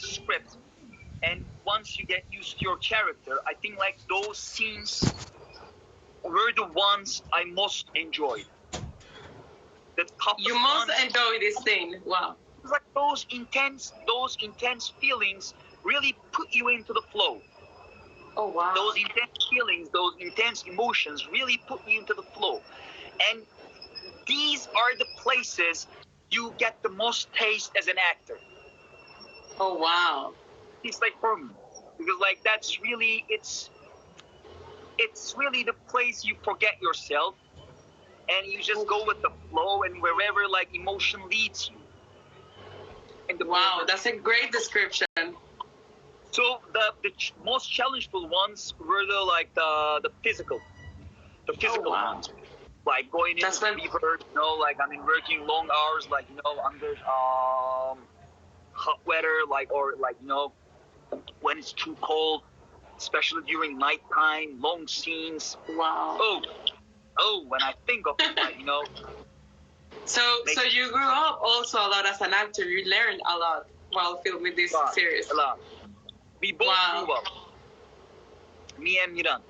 the script, and once you get used to your character, I think like those scenes were the ones I most enjoyed. The toughest You most ones, enjoy this scene. Wow. it's like those intense feelings really put you into the flow. Oh, wow. Those intense feelings, those intense emotions really put you into the flow. And these are the places you get the most taste as an actor. Oh, wow. It's like for me, because like that's really it's really the place you forget yourself and you just go with the flow and wherever like emotion leads you. And Wow, that's a great description. So the most challengeful ones were the physical wow. ones, like going into fever, like I mean working long hours, like under hot weather, like or like when it's too cold, especially during nighttime, long scenes. Wow. Oh, when I think of it, like, So you grew up also a lot as an actor. You learned a lot while filming this series. A lot. We both grew up. Me and Miran.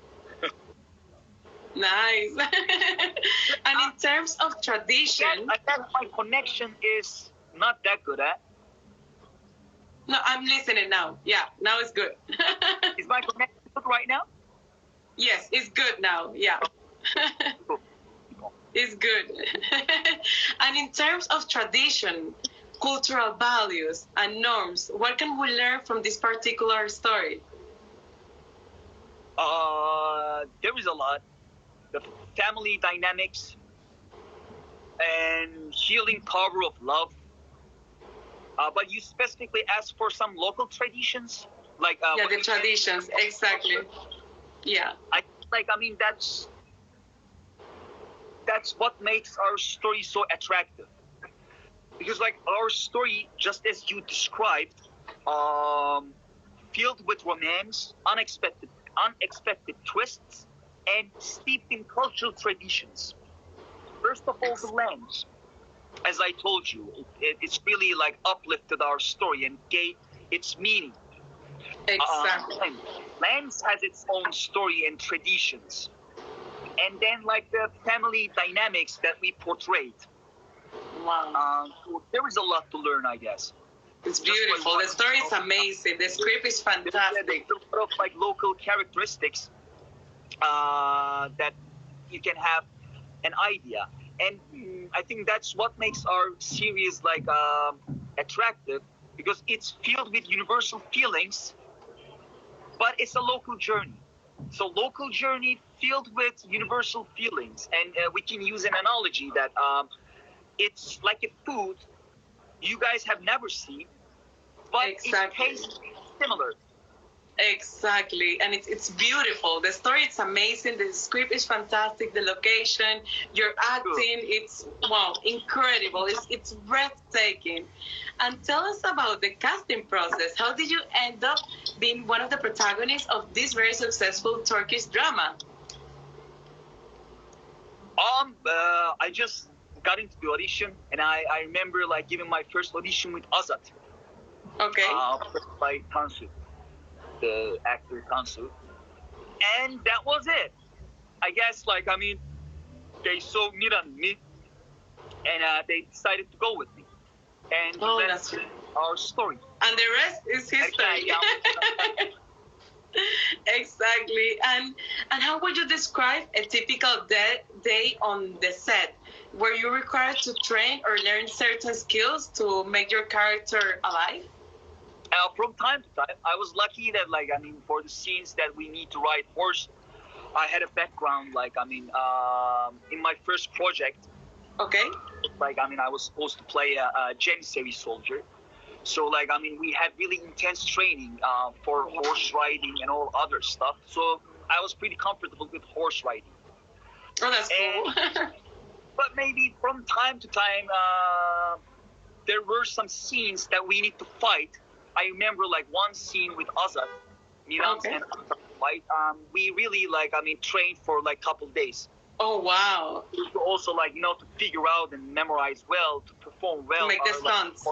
Nice. And in terms of tradition, I guess my connection is not that good, eh? No, I'm listening now. Yeah, now it's good. Is my connection good right now? Yes, it's good now. Yeah. It's good. And in terms of tradition, cultural values, and norms, what can we learn from this particular story? There is a lot. The family dynamics and healing power of love. But you specifically asked for some local traditions, like the traditions, exactly. Yeah. I mean that's what makes our story so attractive. Because like our story, just as you described, filled with romance, unexpected twists, and steeped in cultural traditions. First of all, the lens. As I told you, it's really like uplifted our story and gave its meaning. Exactly. Lens has its own story and traditions. And then like the family dynamics that we portrayed. Wow. So there is a lot to learn, I guess. It's beautiful. The story is amazing. The script is fantastic. There's a lot of like local characteristics that you can have an idea. And I think that's what makes our series like attractive, because it's filled with universal feelings, but it's a local journey. So local journey filled with universal feelings, and we can use an analogy that it's like a food you guys have never seen, but it tastes similar. Exactly, and it's beautiful. The story is amazing. The script is fantastic. The location, your acting, it's incredible. It's breathtaking. And tell us about the casting process. How did you end up being one of the protagonists of this very successful Turkish drama? I just got into the audition, and I remember like giving my first audition with Azat. Okay. By Tansu, the actor Tansu, and that was it. I guess like I mean, they saw Miran in me, and they decided to go with me, and that's our story. And the rest is history. Exactly. And how would you describe a typical day on the set? Were you required to train or learn certain skills to make your character alive? From time to time, I was lucky that like I mean, for the scenes that we need to ride horse, I had a background. Like I mean, in my first project, okay, like I mean, I was supposed to play a Janissary soldier. So like I mean, we had really intense training for horse riding and all other stuff. So I was pretty comfortable with horse riding. Oh, that's cool. But maybe from time to time, there were some scenes that we need to fight. I remember like one scene with Azat, Miran and Azat fight. We really like I mean trained for like a couple days. Oh wow! To also like to figure out and memorize well, to perform well. To make the stunts.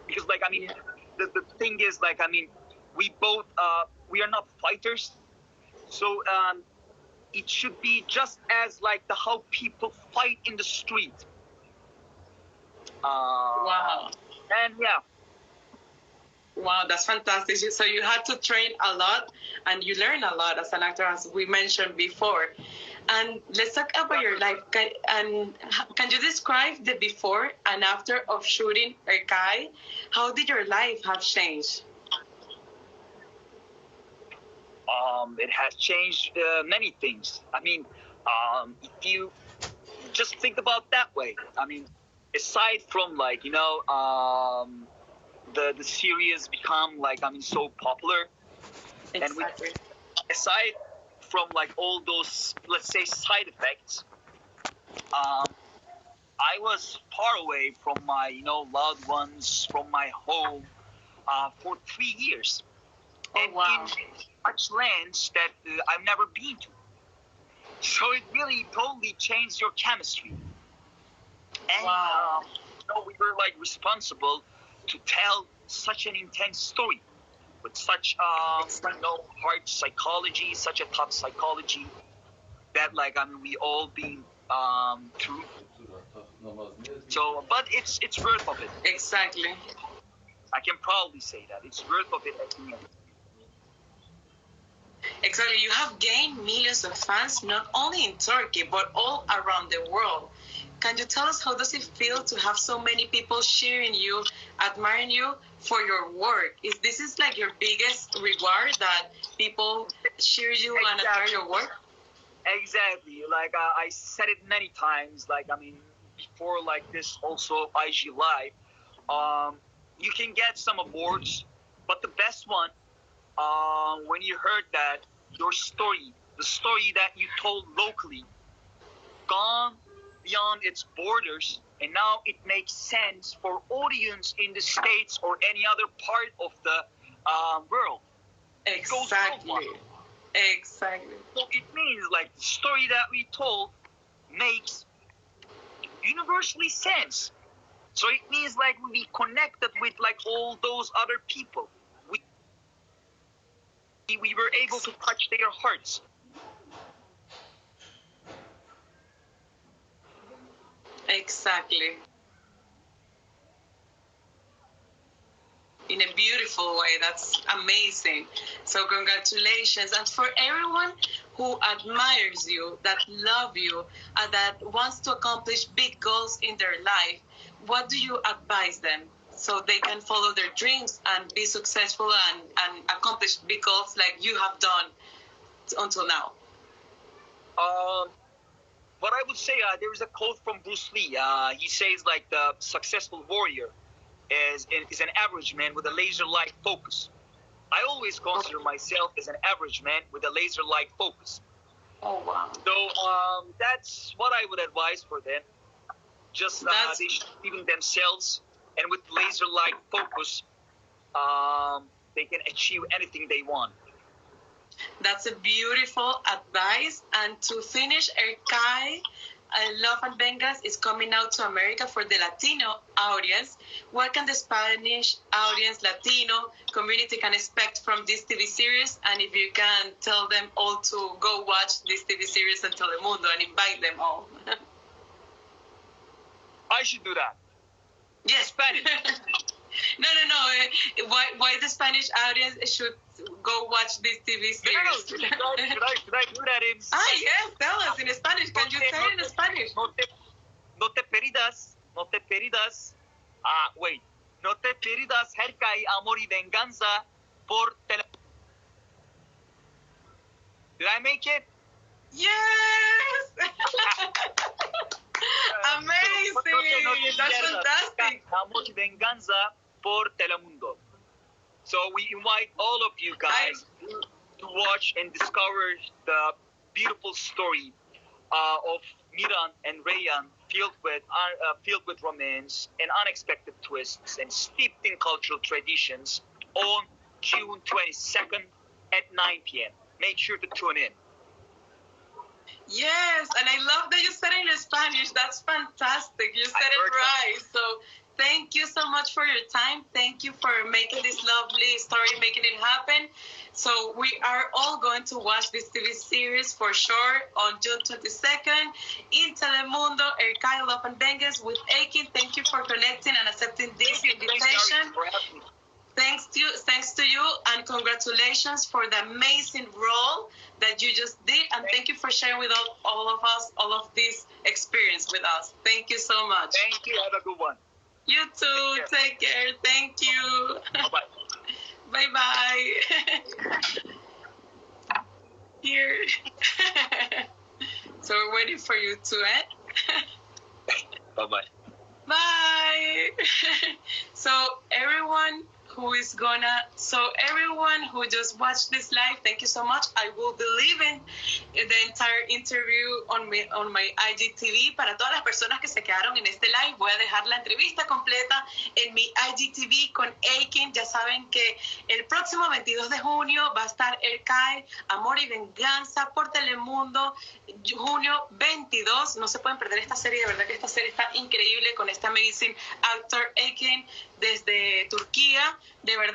Because like I mean, the thing is, like, I mean, we both we are not fighters, so it should be just as like the how people fight in the street. Wow. And yeah. Wow, that's fantastic. So you had to train a lot and you learn a lot as an actor, as we mentioned before. And let's talk about your life. Can you describe the before and after of shooting Erkai? How did your life have changed? It has changed many things. I mean, if you just think about that way, I mean, aside from like, you know, the series become like, I mean, so popular, Exactly. and aside from like all those, let's say, side effects, I was far away from my, you know, loved ones, from my home, for 3 years. Oh, And wow. in such lands that I've never been to. So it really totally changed your chemistry. And Wow. you know, we were like responsible to tell such an intense story with such you know, hard psychology, such a tough psychology that like, I mean, we all been through. So, but it's worth of it. Exactly. I can proudly say that it's worth of it at the end. Exactly. You have gained millions of fans not only in Turkey but all around the world. Can you tell us how does it feel to have so many people cheering you, admiring you for your work? This is like your biggest reward that people cheer you and admire your work? Exactly. Like I said it many times. Like, I mean, before like this also IG Live, you can get some awards, but the best one, when you heard that your story, the story that you told locally, gone beyond its borders, and now it makes sense for audience in the States or any other part of the world. Exactly. Exactly. So it means like the story that we told makes universally sense. So it means like we connected with like all those other people. We were able to touch their hearts. Exactly. In a beautiful way. That's amazing. So congratulations. And for everyone who admires you, that love you, and that wants to accomplish big goals in their life, what do you advise them so they can follow their dreams and be successful and accomplish big goals like you have done until now? What I would say, there is a quote from Bruce Lee. He says like the successful warrior is an average man with a laser-like focus. I always consider myself as an average man with a laser-like focus. Oh, wow. So that's what I would advise for them. Just they should believe in themselves, and with laser-like focus, they can achieve anything they want. That's a beautiful advice. And to finish, Erkai, Love and Vengas is coming out to America for the Latino audience. What can the Spanish audience, Latino community can expect from this TV series? And if you can tell them all to go watch this TV series en Telemundo and invite them all. I should do that. Yes, Spanish. No. Why the Spanish audience should go watch this TV series? No. Should I do that in? Yes, tell us in Spanish. Can you say it in Spanish? No te peridas. Wait. No te peridas cerca y amor y venganza por tele. Did I make it? Yes! Amazing! That's fantastic! Amor y venganza por Telemundo. So we invite all of you guys to watch and discover the beautiful story of Miran and Rayan, filled with romance and unexpected twists and steeped in cultural traditions on June 22nd at 9 p.m. Make sure to tune in. Yes, and I love that you said it in Spanish. That's fantastic. You said it right. So thank you so much for your time. Thank you for making this lovely story, making it happen. So we are all going to watch this TV series for sure on June 22nd in Telemundo, Erkai Love and Bengues with Akin. Thank you for connecting and accepting this invitation. Thanks to you, and congratulations for the amazing role that you just did, and thank you for sharing with all of us all of this experience with us. Thank you so much. Thank you. Have a good one. You too. Take care. Thank you. Bye-bye. Bye-bye. Here. So we're waiting for you to end. Bye-bye. Bye. So everyone who just watched this live, thank you so much. I will be leaving the entire interview on my IGTV. Para todas las personas que se quedaron en este live, voy a dejar la entrevista completa en mi IGTV con Akin. Ya saben que el próximo 22 de junio va a estar Erkai, Amor y Venganza por Telemundo. Junio 22, no se pueden perder esta serie, de verdad que esta serie está increíble con este amazing actor Akin desde Turquía, de verdad.